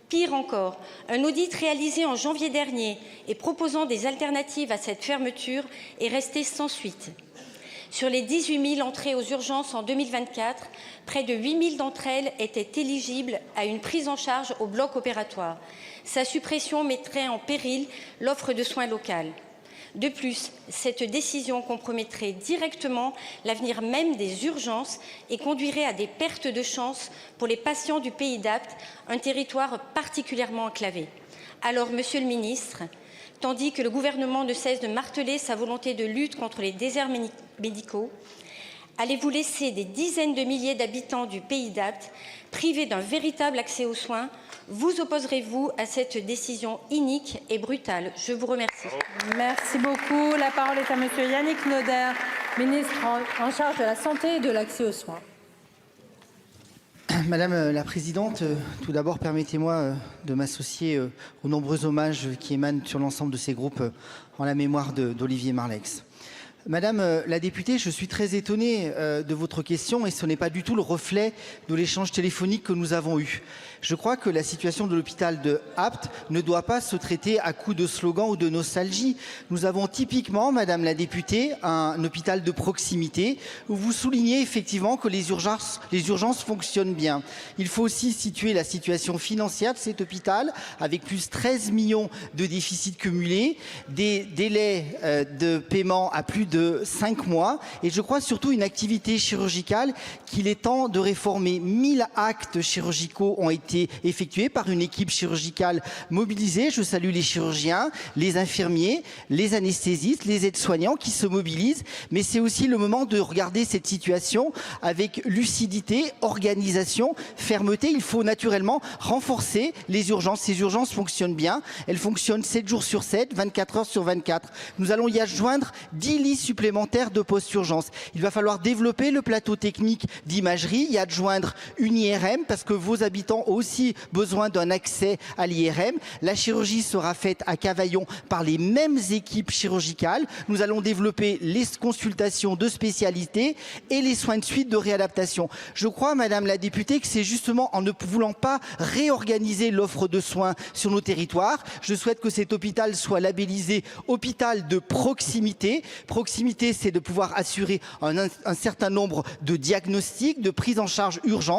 Pire encore, un audit réalisé en janvier dernier et proposant des alternatives à cette fermeture est resté sans suite. Sur les 18 000 entrées aux urgences en 2024, près de 8 000 d'entre elles étaient éligibles à une prise en charge au bloc opératoire. Sa suppression mettrait en péril l'offre de soins locale. De plus, cette décision compromettrait directement l'avenir même des urgences et conduirait à des pertes de chance pour les patients du Pays d'Apt, un territoire particulièrement enclavé. Alors, Monsieur le Ministre, tandis que le gouvernement ne cesse de marteler sa volonté de lutte contre les déserts médicaux, allez-vous laisser des dizaines de milliers d'habitants du Pays d'Apt privés d'un véritable accès aux soins? Vous opposerez-vous à cette décision inique et brutale? Je vous remercie. Merci beaucoup. La parole est à Monsieur Yannick Noder, ministre en charge de la santé et de l'accès aux soins. Madame la Présidente, tout d'abord, permettez-moi de m'associer aux nombreux hommages qui émanent sur l'ensemble de ces groupes en la mémoire d'Olivier Marleix. Madame la députée, je suis très étonné de votre question et ce n'est pas du tout le reflet de l'échange téléphonique que nous avons eu. Je crois que la situation de l'hôpital de Apt ne doit pas se traiter à coups de slogans ou de nostalgie. Nous avons typiquement, Madame la députée, un hôpital de proximité où vous soulignez effectivement que les urgences fonctionnent bien. Il faut aussi situer la situation financière de cet hôpital avec plus 13 millions de déficits cumulés, des délais de paiement à plus de 5 mois et je crois surtout une activité chirurgicale qu'il est temps de réformer. 1000 actes chirurgicaux ont été effectués par une équipe chirurgicale mobilisée. Je salue les chirurgiens, les infirmiers, les anesthésistes, les aides-soignants qui se mobilisent, mais c'est aussi le moment de regarder cette situation avec lucidité, organisation, fermeté. Il faut naturellement renforcer les urgences. Ces urgences fonctionnent bien, elles fonctionnent 7 jours sur 7, 24 heures sur 24. Nous allons y adjoindre 10 lits supplémentaires de post-urgence. Il va falloir développer le plateau technique d'imagerie, y adjoindre une IRM parce que vos habitants ont aussi besoin d'un accès à l'IRM. La chirurgie sera faite à Cavaillon par les mêmes équipes chirurgicales. Nous allons développer les consultations de spécialité et les soins de suite de réadaptation. Je crois, Madame la députée, que c'est justement en ne voulant pas réorganiser l'offre de soins sur nos territoires. Je souhaite que cet hôpital soit labellisé hôpital de proximité. Proximité, c'est de pouvoir assurer un certain nombre de diagnostics, de prise en charge urgente.